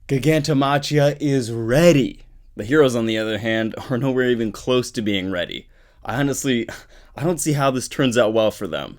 Gigantomachia is ready. The heroes, on the other hand, are nowhere even close to being ready. I don't see how this turns out well for them.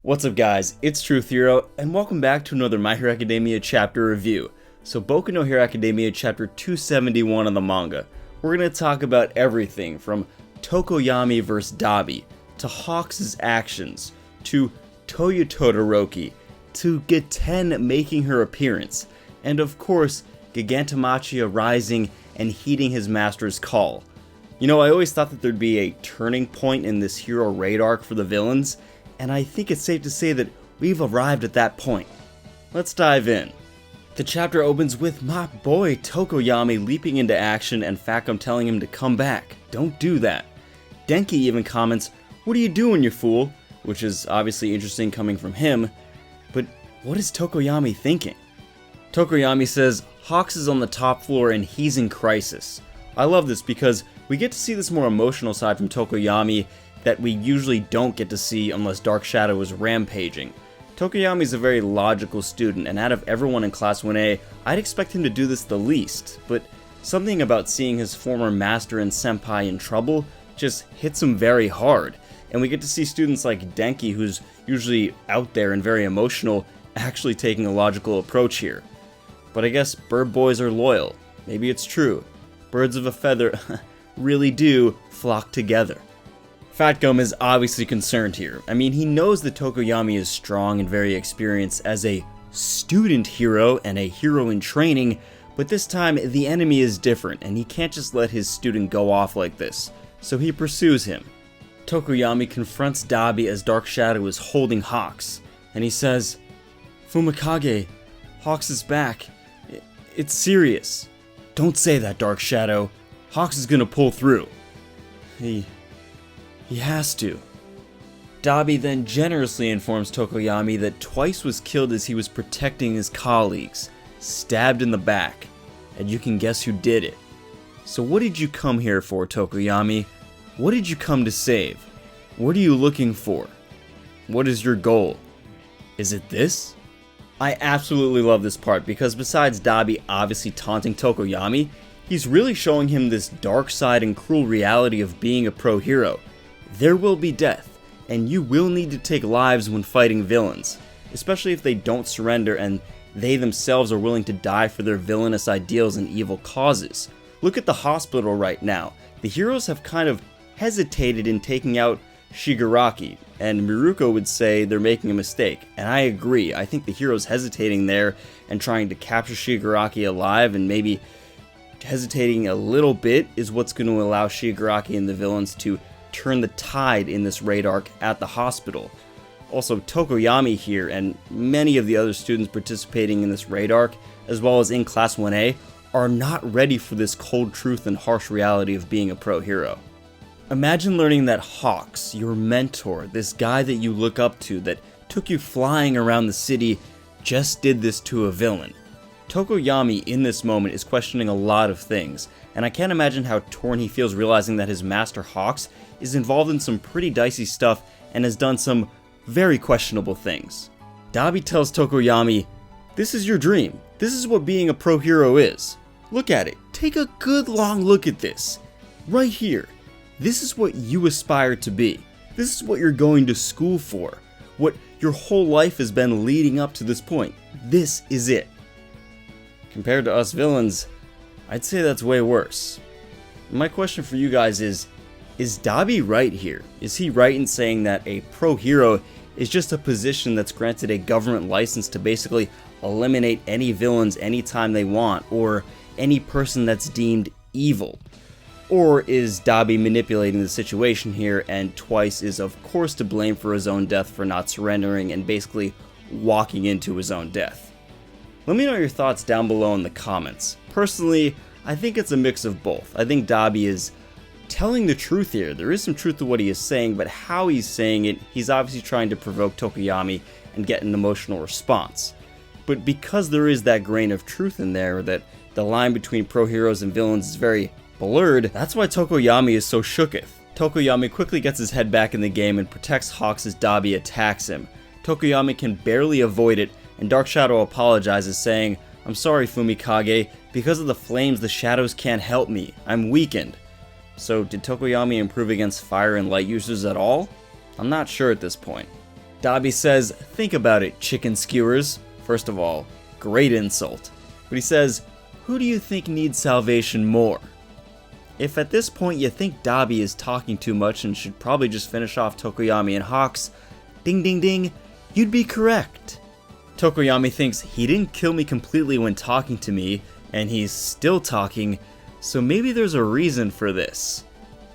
What's up guys, it's Truth Hero, and welcome back to another My Hero Academia chapter review. So Boku no Hero Academia chapter 271 of the manga. We're going to talk about everything from Tokoyami vs. Dabi, to Hawks' actions, to Toyo Todoroki, to Geten making her appearance, and of course, Gigantomachia rising and heeding his master's call. You know, I always thought that there'd be a turning point in this hero raid arc for the villains, and I think it's safe to say that we've arrived at that point. Let's dive in. The chapter opens with my boy Tokoyami leaping into action and Facom telling him to come back. Don't do that. Denki even comments, "What are you doing, you fool?" Which is obviously interesting coming from him, but what is Tokoyami thinking? Tokoyami says Hawks is on the top floor and he's in crisis. I love this because we get to see this more emotional side from Tokoyami that we usually don't get to see unless Dark Shadow is rampaging. Tokoyami is a very logical student, and out of everyone in Class 1A, I'd expect him to do this the least, but something about seeing his former master and senpai in trouble just hits him very hard, and we get to see students like Denki, who's usually out there and very emotional, actually taking a logical approach here. But I guess bird boys are loyal. Maybe it's true. Birds of a feather really do flock together. Fat Gum is obviously concerned here. I mean, he knows that Tokoyami is strong and very experienced as a student hero and a hero in training, but this time the enemy is different and he can't just let his student go off like this, so he pursues him. Tokoyami confronts Dabi as Dark Shadow is holding Hawks, and he says, "Fumikage, Hawks is back. It's serious." "Don't say that, Dark Shadow. Hawks is gonna pull through." He has to. Dabi then generously informs Tokoyami that Twice was killed as he was protecting his colleagues, stabbed in the back, and you can guess who did it. So what did you come here for, Tokoyami? What did you come to save? What are you looking for? What is your goal? Is it this? I absolutely love this part because besides Dabi obviously taunting Tokoyami, he's really showing him this dark side and cruel reality of being a pro hero. There will be death, and you will need to take lives when fighting villains, especially if they don't surrender and they themselves are willing to die for their villainous ideals and evil causes. Look at the hospital right now. The heroes have kind of hesitated in taking out Shigaraki, and Miruko would say they're making a mistake, and I agree. I think the heroes hesitating there and trying to capture Shigaraki alive and maybe hesitating a little bit is what's going to allow Shigaraki and the villains to turn the tide in this raid arc at the hospital. Also, Tokoyami here and many of the other students participating in this raid arc, as well as in Class 1A, are not ready for this cold truth and harsh reality of being a pro hero. Imagine learning that Hawks, your mentor, this guy that you look up to that took you flying around the city, just did this to a villain. Tokoyami in this moment is questioning a lot of things, and I can't imagine how torn he feels realizing that his master Hawks is involved in some pretty dicey stuff and has done some very questionable things. Dabi tells Tokoyami, "This is your dream. This is what being a pro hero is. Look at it. Take a good long look at this. Right here. This is what you aspire to be. This is what you're going to school for. What your whole life has been leading up to this point. This is it." Compared to us villains, I'd say that's way worse. My question for you guys is Dabi right here? Is he right in saying that a pro hero is just a position that's granted a government license to basically eliminate any villains anytime they want, or any person that's deemed evil? Or is Dabi manipulating the situation here, and Twice is of course to blame for his own death for not surrendering and basically walking into his own death? Let me know your thoughts down below in the comments. Personally, I think it's a mix of both. I think Dabi is telling the truth here. There is some truth to what he is saying, but how he's saying it, he's obviously trying to provoke Tokoyami and get an emotional response. But because there is that grain of truth in there, that the line between pro heroes and villains is very blurred, that's why Tokoyami is so shooketh. Tokoyami quickly gets his head back in the game and protects Hawks as Dabi attacks him. Tokoyami can barely avoid it, and Dark Shadow apologizes, saying, "I'm sorry, Fumikage. Because of the flames, the shadows can't help me. I'm weakened." So did Tokoyami improve against fire and light users at all? I'm not sure at this point. Dabi says, "Think about it, chicken skewers." First of all, great insult. But he says, "Who do you think needs salvation more?" If at this point you think Dabi is talking too much and should probably just finish off Tokoyami and Hawks, ding ding ding, you'd be correct. Tokoyami thinks he didn't kill me completely when talking to me, and he's still talking, so maybe there's a reason for this.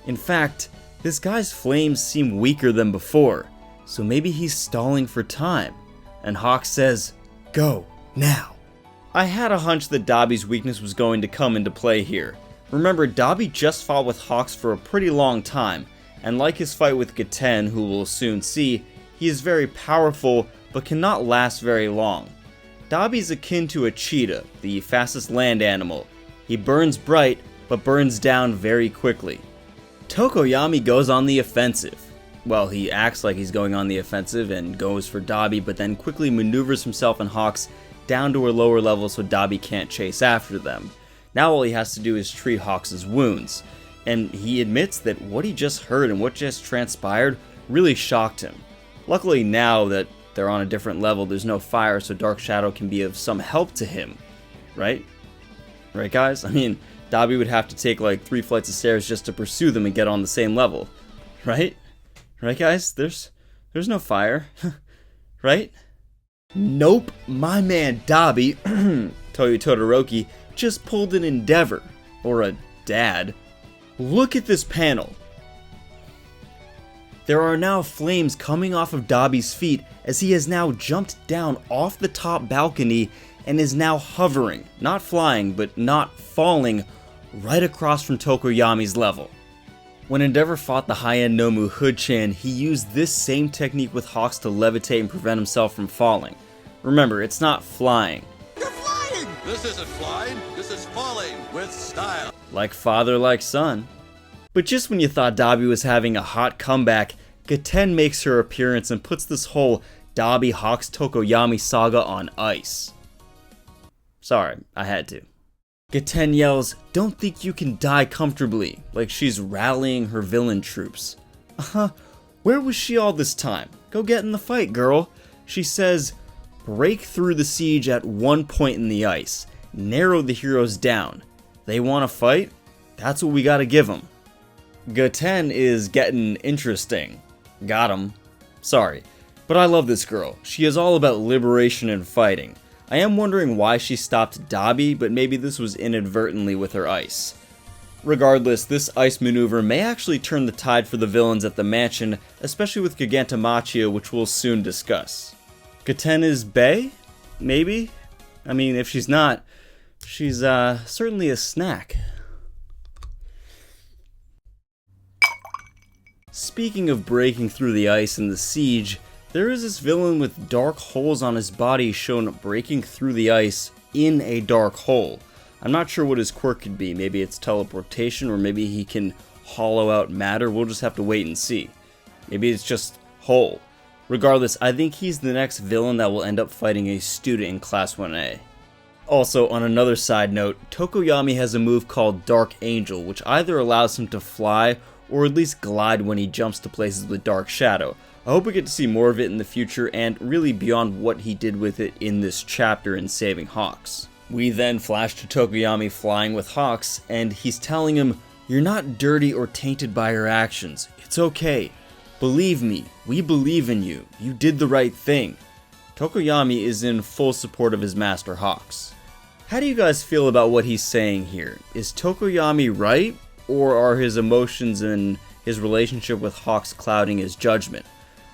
In fact, this guy's flames seem weaker than before, so maybe he's stalling for time. And Hawks says, "Go, now." I had a hunch that Dabi's weakness was going to come into play here. Remember, Dabi just fought with Hawks for a pretty long time, and like his fight with Geten, who we'll soon see, he is very powerful, but cannot last very long. Dabi's akin to a cheetah, the fastest land animal. He burns bright, but burns down very quickly. Tokoyami goes on the offensive. Well, he acts like he's going on the offensive and goes for Dabi, but then quickly maneuvers himself and Hawks down to a lower level so Dabi can't chase after them. Now all he has to do is treat Hawks' wounds, and he admits that what he just heard and what just transpired really shocked him. Luckily now that they're on a different level, there's no fire, so Dark Shadow can be of some help to him, right? Right, guys? I mean, Dabi would have to take like 3 flights of stairs just to pursue them and get on the same level, right? Right, guys? There's no fire, right? Nope, my man Dabi, Toyo Todoroki, just pulled an Endeavor, or a dad. Look at this panel. There are now flames coming off of Dabi's feet as he has now jumped down off the top balcony and is now hovering, not flying, but not falling, right across from Tokoyami's level. When Endeavor fought the high-end Nomu Hood-chan, he used this same technique with Hawks to levitate and prevent himself from falling. Remember, it's not flying. You're flying! This isn't flying, this is falling with style. Like father, like son. But just when you thought Dabi was having a hot comeback, Geten makes her appearance and puts this whole Dabi Hawks Tokoyami saga on ice. Sorry, I had to. Geten yells, "Don't think you can die comfortably," like she's rallying her villain troops. Where was she all this time? Go get in the fight, girl. She says, "Break through the siege at one point in the ice. Narrow the heroes down. They want to fight? That's what we gotta give them." Geten is getting interesting. Got him. Sorry. But I love this girl. She is all about liberation and fighting. I am wondering why she stopped Dabi, but maybe this was inadvertently with her ice. Regardless, this ice maneuver may actually turn the tide for the villains at the mansion, especially with Gigantomachia, which we'll soon discuss. Geten is bae? Maybe? I mean, if she's not, she's certainly a snack. Speaking of breaking through the ice in the siege, there is this villain with dark holes on his body shown breaking through the ice in a dark hole. I'm not sure what his quirk could be. Maybe it's teleportation, or maybe he can hollow out matter. We'll just have to wait and see. Maybe it's just hole. Regardless, I think he's the next villain that will end up fighting a student in Class 1A. Also, on another side note, Tokoyami has a move called Dark Angel, which either allows him to fly or at least glide when he jumps to places with Dark Shadow. I hope we get to see more of it in the future, and really beyond what he did with it in this chapter in saving Hawks. We then flash to Tokoyami flying with Hawks, and he's telling him, "You're not dirty or tainted by your actions. It's okay. Believe me, we believe in you. You did the right thing." Tokoyami is in full support of his master Hawks. How do you guys feel about what he's saying here? Is Tokoyami right, or are his emotions and his relationship with Hawks clouding his judgment?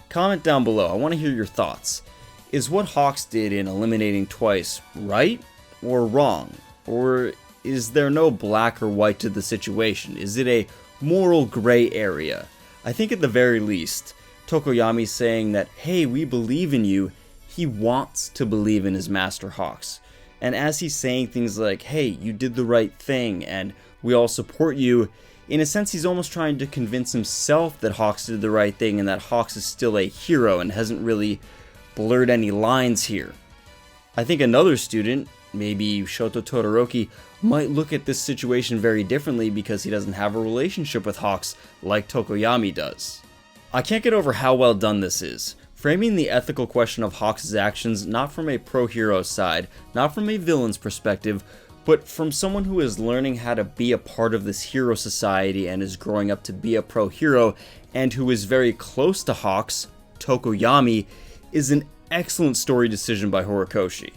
Comment down below, I want to hear your thoughts. Is what Hawks did in eliminating twice right or wrong? Or is there no black or white to the situation? Is it a moral gray area? I think at the very least, Tokoyami saying that, hey, we believe in you, he wants to believe in his master Hawks. And as he's saying things like, hey, you did the right thing, and we all support you, In a sense, he's almost trying to convince himself that Hawks did the right thing and that Hawks is still a hero and hasn't really blurred any lines here. I think another student, maybe Shoto Todoroki, might look at this situation very differently because he doesn't have a relationship with Hawks like Tokoyami does. I can't get over how well done this is, framing the ethical question of Hawks' actions not from a pro-hero side, not from a villain's perspective, but from someone who is learning how to be a part of this hero society and is growing up to be a pro-hero, and who is very close to Hawks, Tokoyami, is an excellent story decision by Horikoshi.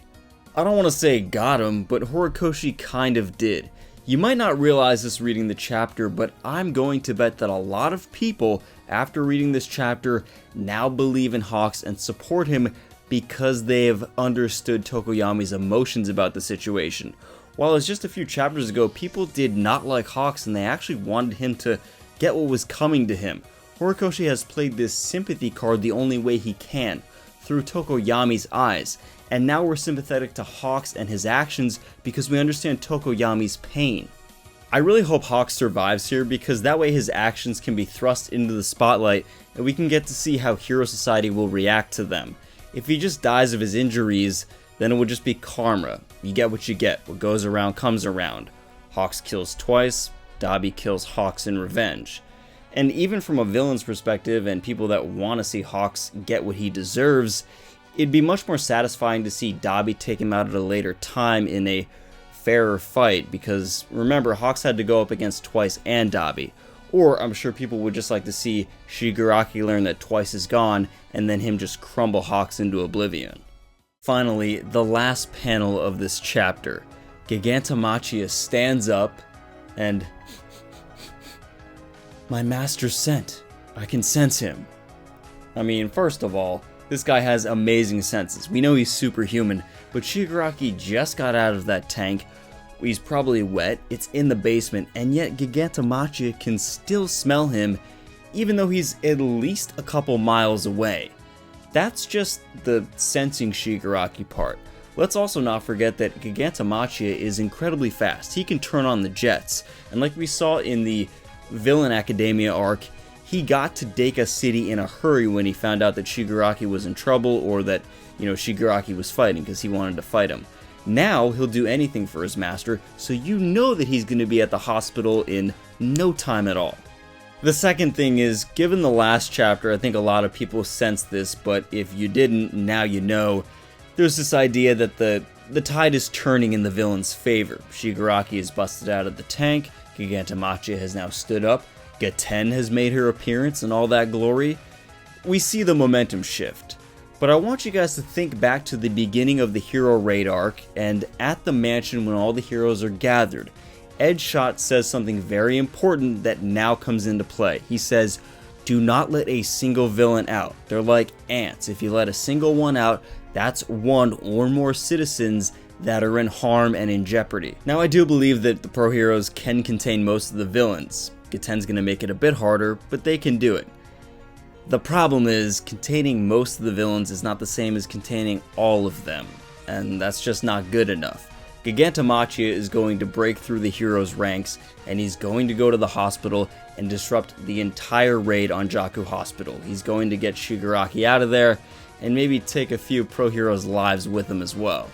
I don't want to say got him, but Horikoshi kind of did. You might not realize this reading the chapter, but I'm going to bet that a lot of people, after reading this chapter, now believe in Hawks and support him because they have understood Tokoyami's emotions about the situation. While it's just a few chapters ago, people did not like Hawks and they actually wanted him to get what was coming to him. Horikoshi has played this sympathy card the only way he can, through Tokoyami's eyes, and now we're sympathetic to Hawks and his actions because we understand Tokoyami's pain. I really hope Hawks survives here because that way his actions can be thrust into the spotlight and we can get to see how Hero Society will react to them. If he just dies of his injuries, then it would just be karma. You get what you get. What goes around comes around. Hawks kills twice, Dabi kills Hawks in revenge. And even from a villain's perspective and people that want to see Hawks get what he deserves, it'd be much more satisfying to see Dabi take him out at a later time in a fairer fight, because remember, Hawks had to go up against Twice and Dabi. Or I'm sure people would just like to see Shigaraki learn that Twice is gone and then him just crumble Hawks into oblivion. Finally, the last panel of this chapter. Gigantomachia stands up and... My master sent. I can sense him. I mean, first of all, this guy has amazing senses. We know he's superhuman, but Shigaraki just got out of that tank. He's probably wet, it's in the basement, and yet Gigantomachia can still smell him, even though he's at least a couple miles away. That's just the sensing Shigaraki part. Let's also not forget that Gigantomachia is incredibly fast. He can turn on the jets, and like we saw in the Villain Academia arc, he got to Deka City in a hurry when he found out that Shigaraki was in trouble, or that, Shigaraki was fighting because he wanted to fight him. Now he'll do anything for his master, so you know that he's going to be at the hospital in no time at all. The second thing is, given the last chapter, I think a lot of people sensed this, but if you didn't, now you know. There's this idea that the tide is turning in the villain's favor. Shigaraki is busted out of the tank, Gigantomachia has now stood up, Geten has made her appearance in all that glory. We see the momentum shift. But I want you guys to think back to the beginning of the Hero Raid arc, and at the mansion when all the heroes are gathered. Edgeshot says something very important that now comes into play. He says, do not let a single villain out. They're like ants. If you let a single one out, that's one or more citizens that are in harm and in jeopardy. Now I do believe that the pro heroes can contain most of the villains. Geten's gonna make it a bit harder, but they can do it. The problem is, containing most of the villains is not the same as containing all of them, and that's just not good enough. Gigantomachia is going to break through the heroes' ranks, and he's going to go to the hospital and disrupt the entire raid on Jaku Hospital. He's going to get Shigaraki out of there, and maybe take a few pro heroes' lives with him as well.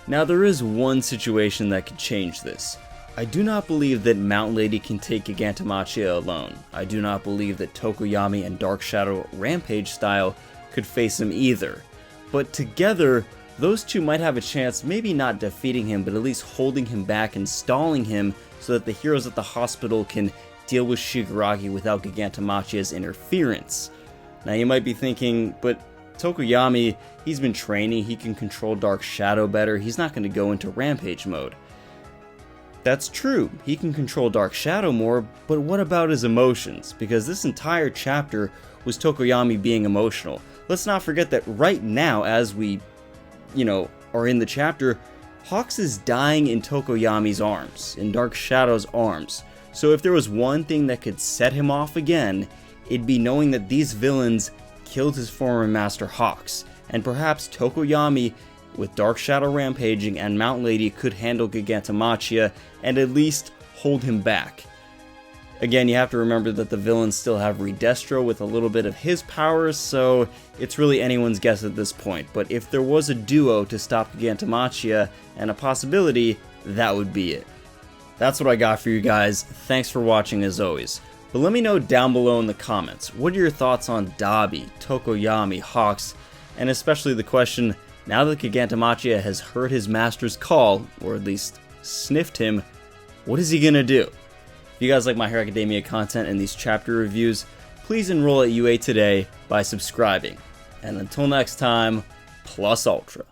Now there is one situation that could change this. I do not believe that Mountain Lady can take Gigantomachia alone. I do not believe that Tokoyami and Dark Shadow Rampage style could face him either. But together, those two might have a chance, maybe not defeating him, but at least holding him back and stalling him so that the heroes at the hospital can deal with Shigaraki without Gigantomachia's interference. Now you might be thinking, but Tokoyami, he's been training, he can control Dark Shadow better, he's not going to go into Rampage mode. That's true, he can control Dark Shadow more, but what about his emotions? Because this entire chapter was Tokoyami being emotional. Let's not forget that right now, as we, are in the chapter, Hawks is dying in Tokoyami's arms, in Dark Shadow's arms. So if there was one thing that could set him off again, it'd be knowing that these villains killed his former master Hawks, and perhaps Tokoyami, with Dark Shadow rampaging and Mountain Lady, could handle Gigantomachia and at least hold him back. Again, you have to remember that the villains still have Redestro with a little bit of his powers, so it's really anyone's guess at this point. But if there was a duo to stop Gigantomachia, and a possibility, that would be it. That's what I got for you guys. Thanks for watching as always. But let me know down below in the comments, what are your thoughts on Dabi, Tokoyami, Hawks, and especially the question, now that Gigantomachia has heard his master's call, or at least sniffed him, what is he gonna do? If you guys like My Hero Academia content and these chapter reviews, please enroll at UA today by subscribing. And until next time, plus ultra.